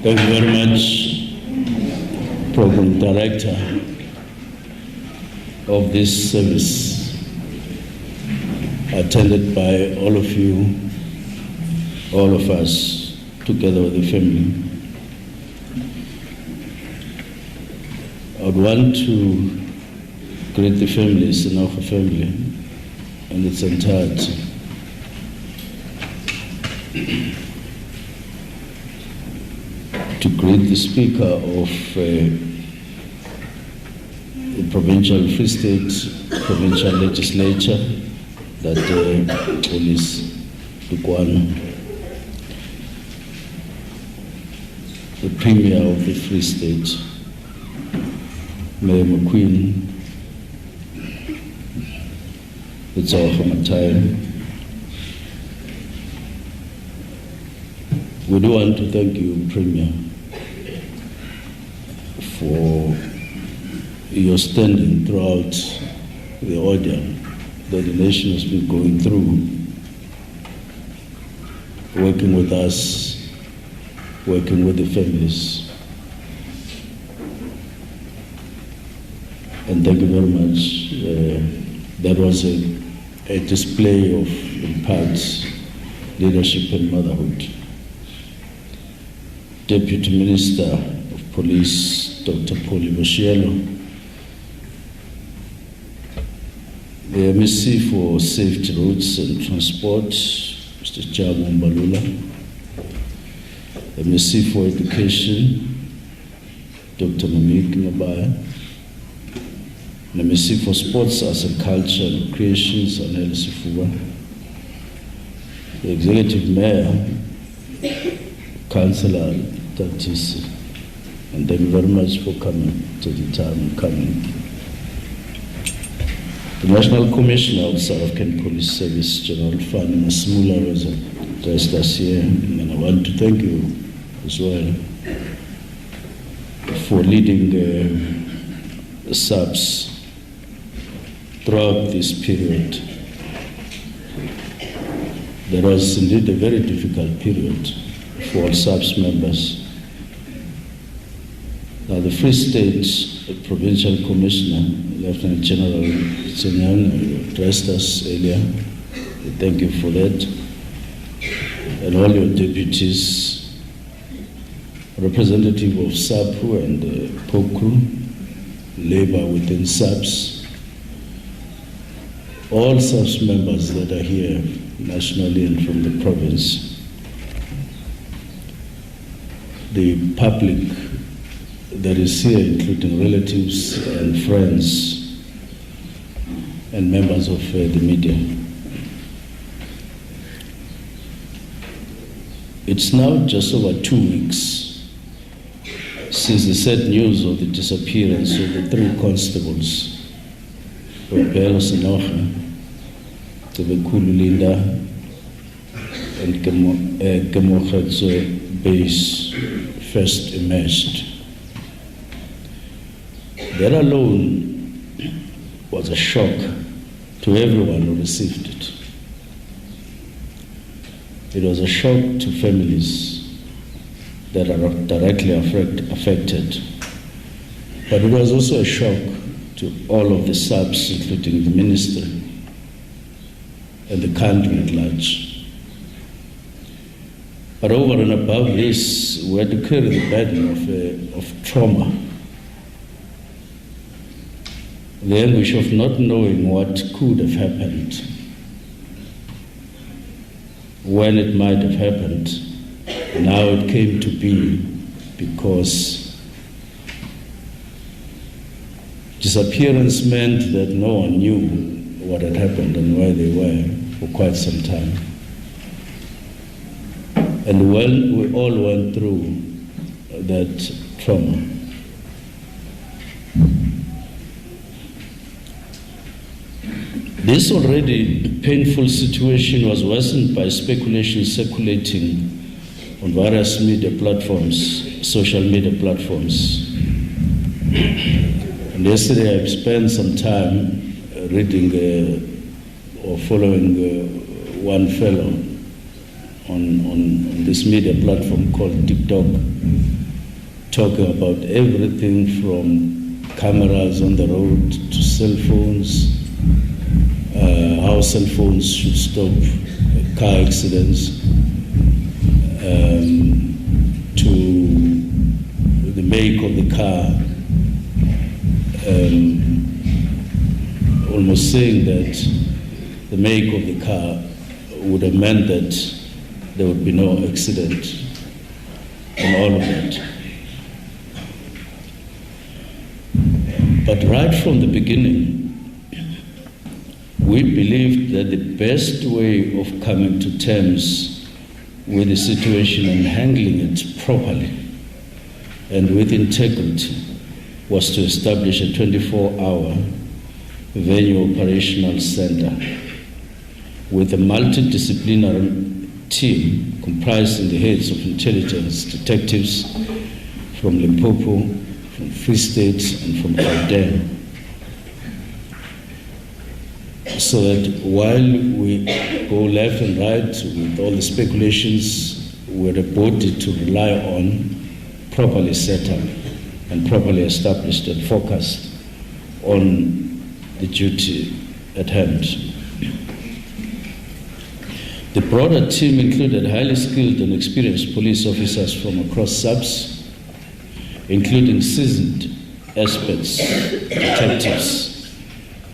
Thank you very much, Program Director of this service, attended by all of you, all of us, together with the family. I would want to greet the family, Senoge family, and its entirety. To greet the Speaker of the Provincial Free State Provincial Legislature, that is Dukwan, the Premier of the Free State, Mayor McQueen, it's all from a time. We do want to thank you, Premier, for your standing throughout the ordeal that the nation has been going through, working with us, working with the families. And thank you very much. That was a display of, in part, leadership and motherhood. Deputy Minister of Police, Dr. Boipelo, the MEC for Safety Roads and Transport, Mr. Jabu Mbalula, the MEC for Education, Dr. Mamik Mabaya, the MEC for Sports, Arts and Culture and Recreations, Anel Sifuwa, the Executive Mayor, Councillor Tatisi, and thank you very much for coming to the time coming. The National Commissioner of South African Police Service, General Fan Masmula, was addressed us here, and I want to thank you as well for leading the SABS throughout this period. There was indeed a very difficult period for all SABS members. Now, the Free State Provincial Commissioner, Lieutenant General Centurion, addressed us earlier. Thank you for that. And all your deputies, representative of SAPU and POCRU, labor within SABS, all SABS members that are here nationally and from the province, the public that is here, including relatives and friends and members of the media. It's now just over 2 weeks since the sad news of the disappearance of the 3 constables, Boipelo Senoge, Linda, and Kemogetso base first emerged. That alone was a shock to everyone who received it. It was a shock to families that are directly affected, but it was also a shock to all of the SABS, including the ministry and the country at large. But over and above this, we had to carry the burden of trauma, the anguish of not knowing what could have happened, when it might have happened, and how it came to be, because disappearance meant that no one knew what had happened and where they were for quite some time. And when we all went through that trauma, this already painful situation was worsened by speculation circulating on various media platforms, social media platforms. And yesterday I spent some time reading or following one fellow on this media platform called TikTok, talking about everything from cameras on the road to cell phones, how cell phones should stop car accidents, to the make of the car, almost saying that the make of the car would have meant that there would be no accident, and all of that. But right from the beginning, we believed that the best way of coming to terms with the situation and handling it properly and with integrity was to establish a 24-hour venue operational center with a multidisciplinary team comprising the heads of intelligence detectives from Limpopo, from Free State, and from Gauteng, so that while we go left and right with all the speculations, we're a body to rely on, properly set up and properly established and focused on the duty at hand. The broader team included highly skilled and experienced police officers from across SABC, including seasoned experts, detectives,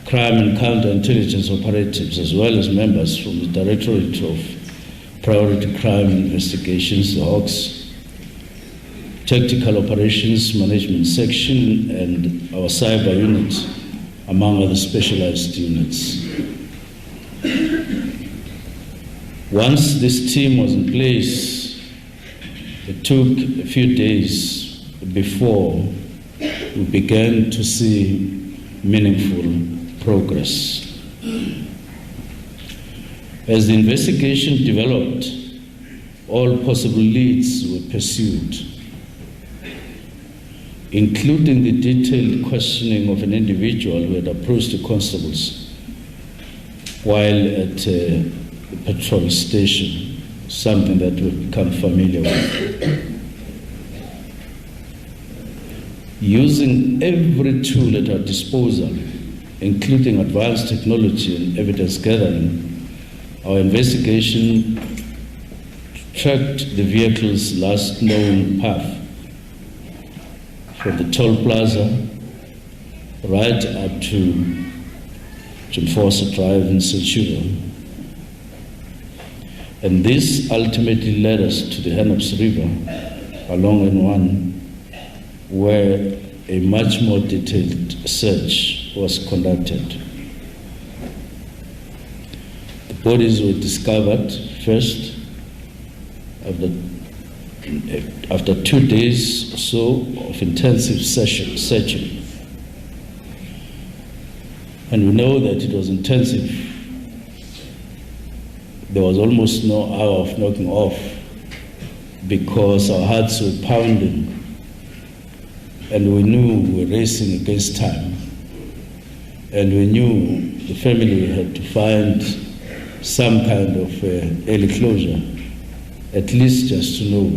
crime and counterintelligence operatives, as well as members from the Directorate of Priority Crime Investigations, the Hawks, Tactical Operations Management Section, and our cyber unit, among other specialized units. Once this team was in place, it took a few days before we began to see meaningful progress. As the investigation developed, all possible leads were pursued, including the detailed questioning of an individual who had approached the constables while at a patrol station, something that we've become familiar with. Using every tool at our disposal, including advanced technology and evidence gathering, our investigation tracked the vehicle's last known path from the toll plaza right up to Jimforsa Drive in Centurion. And this ultimately led us to the Hennops River along N1, where a much more detailed search was conducted. The bodies were discovered first after 2 days or so of intensive searching. And we know that it was intensive. There was almost no hour of knocking off because our hearts were pounding and we knew we were racing against time. And we knew the family had to find some kind of early closure, at least just to know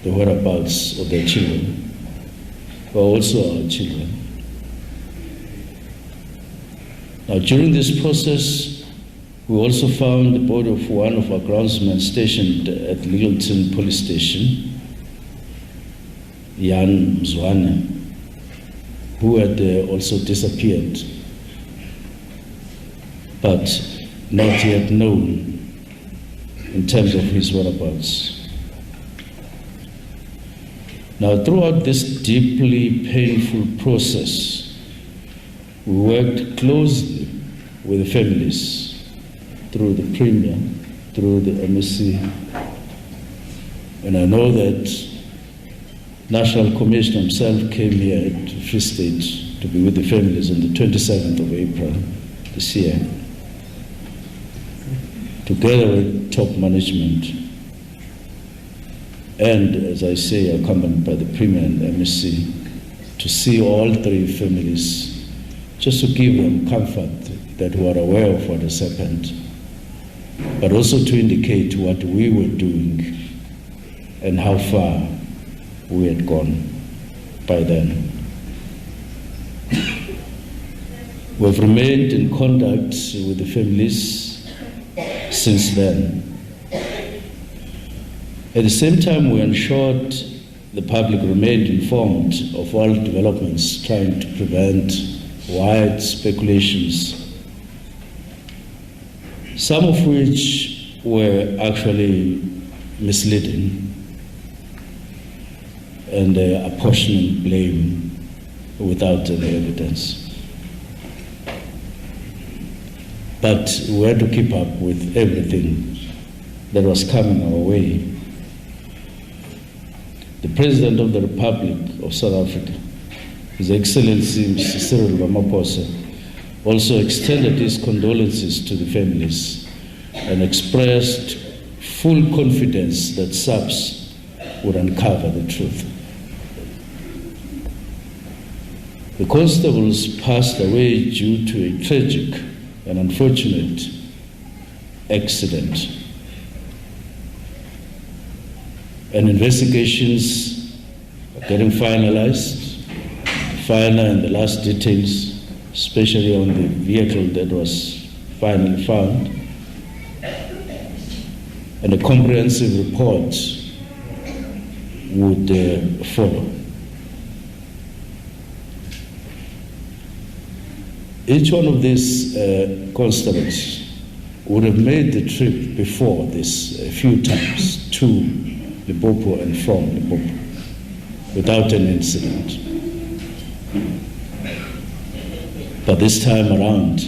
the whereabouts of their children, but also our children. Now, during this process, we also found the body of one of our groundsmen stationed at Littleton Police Station, Jan Mzwane, who had also disappeared, but not yet known in terms of his whereabouts. Now, throughout this deeply painful process, we worked closely with the families through the Premier, through the MSC, and I know that National Commissioner himself came here to Free State to be with the families on the 27th of April this year, together with top management, and, as I say, accompanied by the Premier and the MSC, to see all three families, just to give them comfort that we are aware of what has happened, but also to indicate what we were doing and how far we had gone by then. We've remained in contact with the families since then. At the same time, we ensured the public remained informed of all developments, trying to prevent wide speculations, some of which were actually misleading and apportioning blame without any evidence. But we had to keep up with everything that was coming our way. The President of the Republic of South Africa, His Excellency Mr. Cyril Ramaphosa, also extended his condolences to the families and expressed full confidence that SABC would uncover the truth. The constables passed away due to a tragic and unfortunate accident. And investigations are getting finalized, finer and the last details, especially on the vehicle that was finally found, and a comprehensive report would follow. Each one of these constables would have made the trip before this a few times to Limpopo and from Limpopo without an incident. But this time around,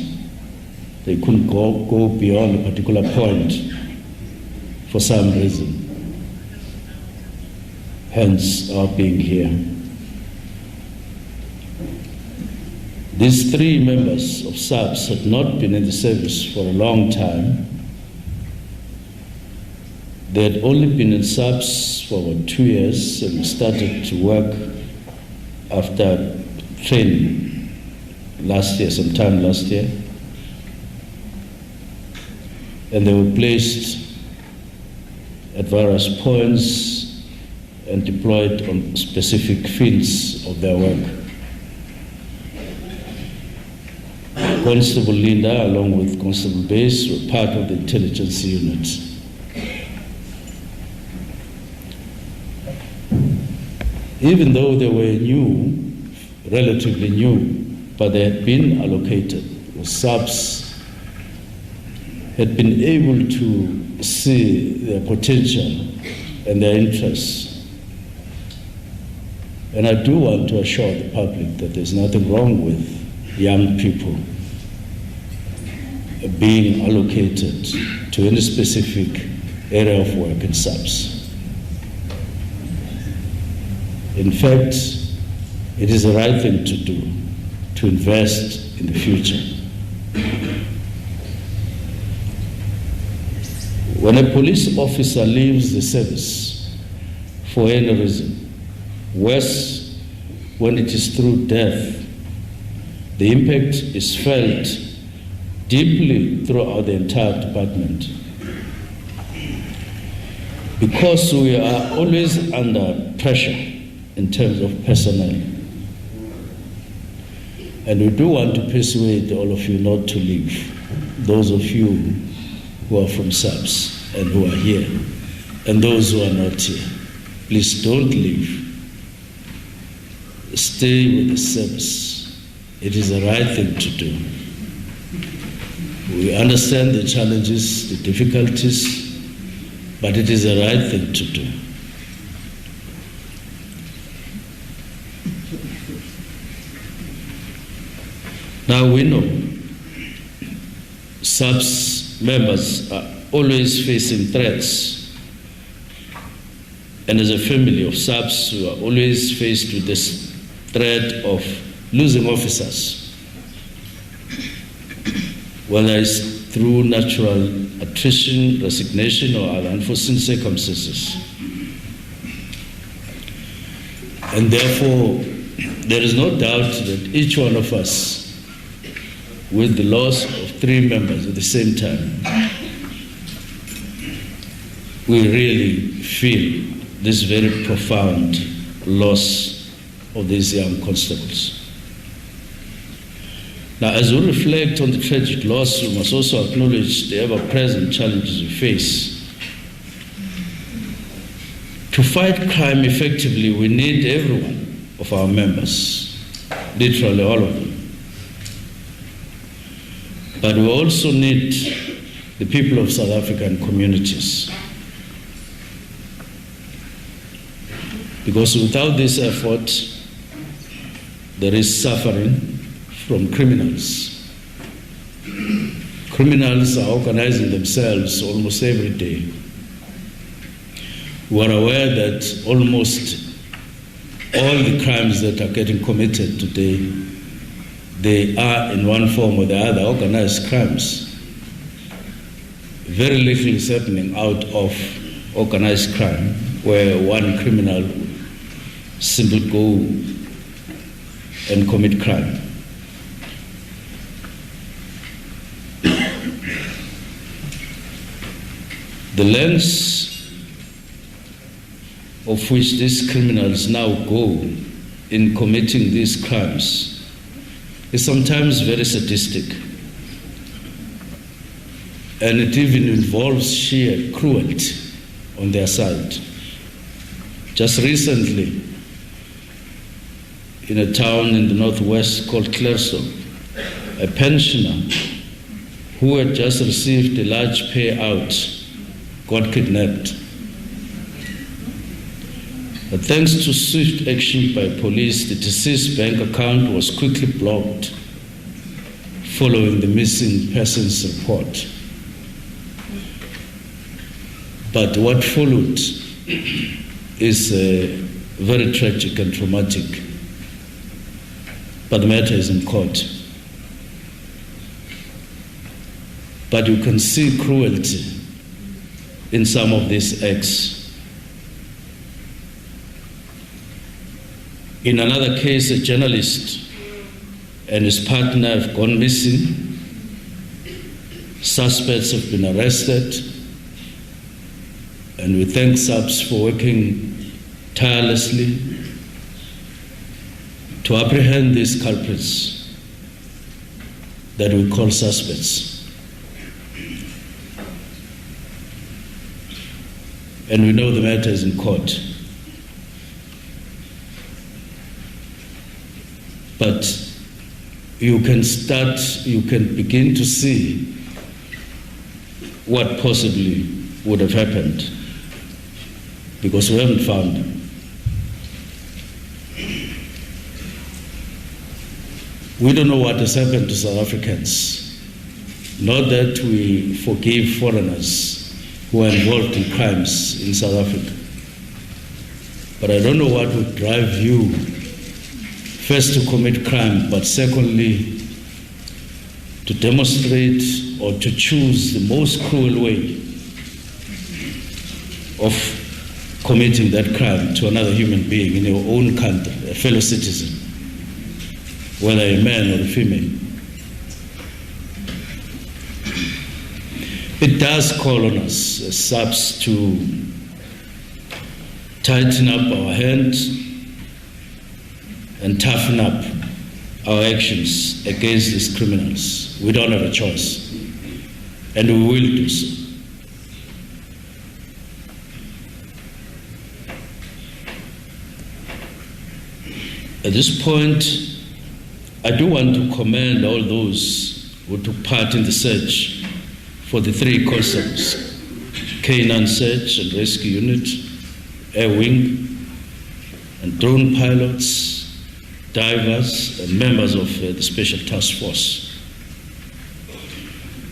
they couldn't go beyond a particular point for some reason, hence our being here. These three members of SABC had not been in the service for a long time. They had only been in SABC for about 2 years and started to work after training sometime last year. And they were placed at various points and deployed on specific fields of their work. Constable Linda, along with Constable Base, were part of the intelligence unit. Even though they were new, relatively new, but they had been allocated, the SABC had been able to see their potential and their interests. And I do want to assure the public that there's nothing wrong with young people being allocated to any specific area of work in SABC. In fact, it is the right thing to do, to invest in the future. When a police officer leaves the service for any reason, worse when it is through death, the impact is felt deeply throughout the entire department. Because we are always under pressure in terms of personnel. And we do want to persuade all of you not to leave. Those of you who are from SABC and who are here, and those who are not here, please don't leave. Stay with the service. It is the right thing to do. We understand the challenges, the difficulties, but it is the right thing to do. Now we know SABC members are always facing threats, and as a family of SABC, we are always faced with this threat of losing officers, whether it's through natural attrition, resignation, or other unforeseen circumstances. And therefore, there is no doubt that each one of us, with the loss of 3 members at the same time, we really feel this very profound loss of these young constables. Now, as we reflect on the tragic loss, we must also acknowledge the ever-present challenges we face. To fight crime effectively, we need every one of our members, literally all of them. But we also need the people of South African communities. Because without this effort, there is suffering from criminals. Criminals are organizing themselves almost every day. We are aware that almost all the crimes that are getting committed today, they are in one form or the other organized crimes. Very little is happening out of organized crime, where one criminal simply go and commit crime. The lengths of which these criminals now go in committing these crimes is sometimes very sadistic, and it even involves sheer cruelty on their side. Just recently, in a town in the northwest called Clearstone, a pensioner who had just received a large payout got kidnapped. But thanks to swift action by police, the deceased's bank account was quickly blocked following the missing persons report. But what followed is very tragic and traumatic. But the matter is in court. But you can see cruelty in some of these acts. In another case, a journalist and his partner have gone missing. Suspects have been arrested, and we thank SABC for working tirelessly to apprehend these culprits that we call suspects. And we know the matter is in court. But you can begin to see what possibly would have happened, because we haven't found them. We don't know what has happened to South Africans. Not that we forgive foreigners who are involved in crimes in South Africa. But I don't know what would drive you first to commit crime, but secondly, to demonstrate or to choose the most cruel way of committing that crime to another human being in your own country, a fellow citizen, whether a man or a female. It does call on us as SABC to tighten up our hands and toughen up our actions against these criminals. We don't have a choice, and we will do so. At this point, I do want to commend all those who took part in the search for the 3 constables: Canine Search and Rescue Unit, Air Wing, and drone pilots, divers, and members of the Special Task Force.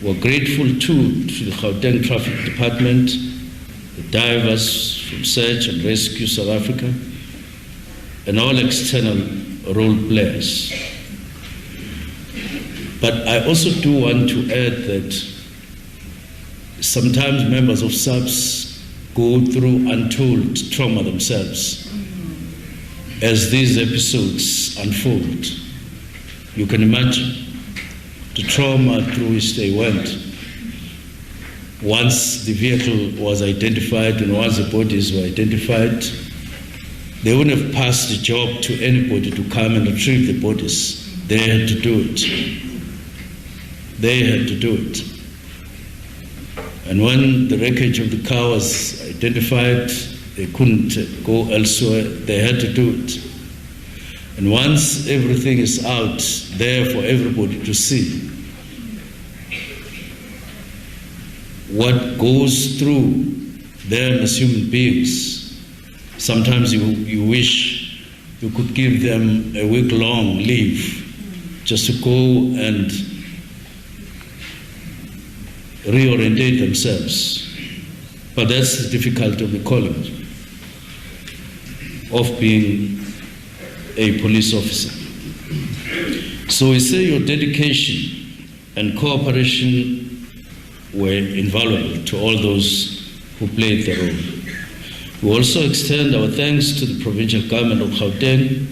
We're grateful too to the Gauteng Traffic Department, the divers from Search and Rescue South Africa, and all external role players. But I also do want to add that sometimes members of SABC go through untold trauma themselves as these episodes unfold. You can imagine the trauma through which they went. once the vehicle was identified and once the bodies were identified, they wouldn't have passed the job to anybody to come and retrieve the bodies. They had to do it. They had to do it. And when the wreckage of the car was identified, they couldn't go elsewhere. They had to do it. And once everything is out there for everybody to see, what goes through them as human beings, sometimes you wish you could give them a week-long leave just to go and reorientate themselves. But that's the difficulty of the calling of being a police officer. So we say your dedication and cooperation were invaluable to all those who played the role. We also extend our thanks to the provincial government of Gauteng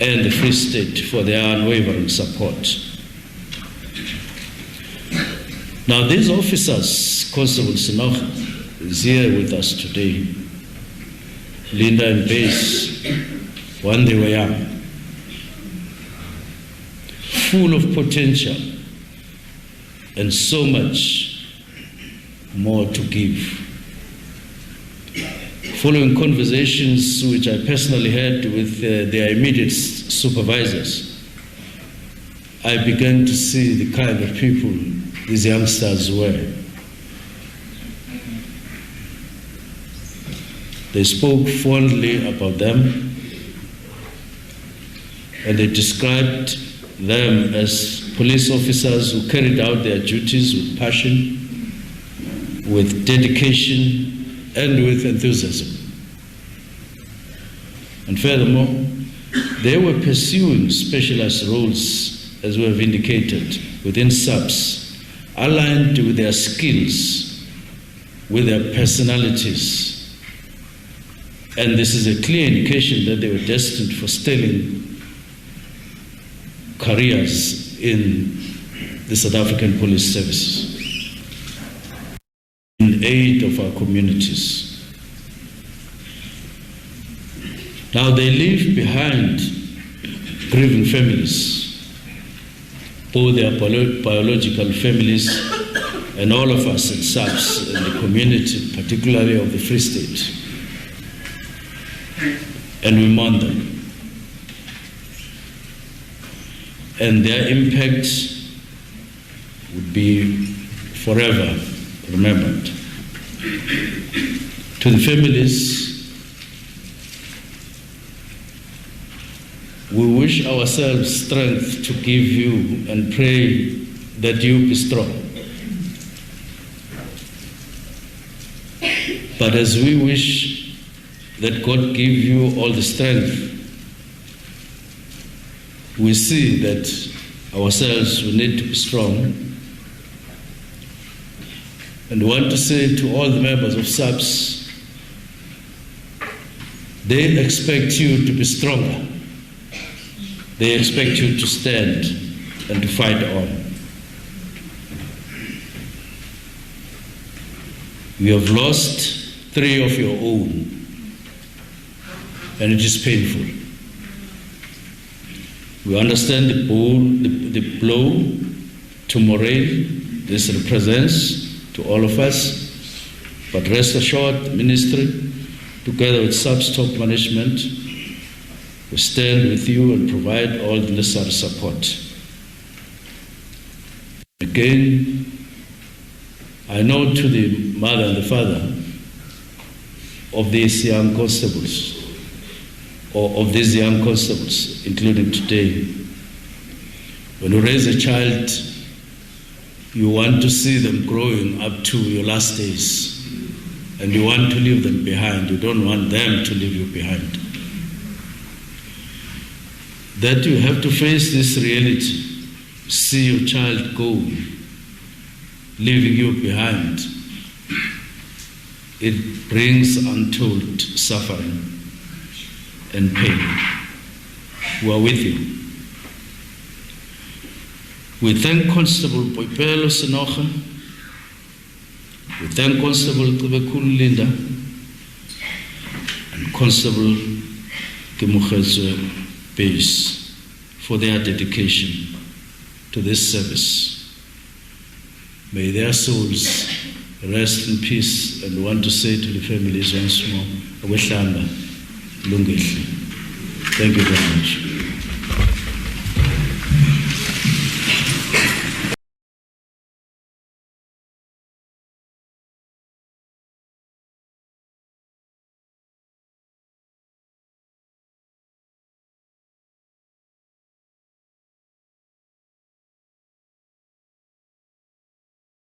and the Free State for their unwavering support. Now these officers, Constable Senoge is here with us today, Linda and Base, when they were young, full of potential and so much more to give. Following conversations which I personally had with their immediate supervisors, I began to see the kind of people these youngsters were. They spoke fondly about them, and they described them as police officers who carried out their duties with passion, with dedication, and with enthusiasm. And furthermore, they were pursuing specialized roles, as we have indicated, within SABC, aligned with their skills, with their personalities. And this is a clear indication that they were destined for sterling careers in the South African police services, in aid of our communities. Now they leave behind grieving families, both their biological families and all of us at SABC and the community, particularly of the Free State. And we mourn them. And their impact would be forever remembered. To the families, we wish ourselves strength to give you and pray that you be strong. But as we wish that God give you all the strength, we see that ourselves we need to be strong. And want to say to all the members of SABC, they expect you to be stronger. They expect you to stand and to fight on. You have lost 3 of your own, and it is painful. We understand the blow to morale this represents to all of us, but rest assured, the ministry, together with SABC top management, we stand with you and provide all the necessary support. Again, I know to the mother and the father of these young constables, or of these young constables, including today, when you raise a child, you want to see them growing up to your last days, and you want to leave them behind. You don't want them to leave you behind. That you have to face this reality, see your child go, leaving you behind. It brings untold suffering and pain. We are with you. We thank Constable Boipelo Senoge. We thank Constable Boipelo Linda and Constable Base for their dedication to this service. May their souls rest in peace, and want to say to the families once more, thank you very much.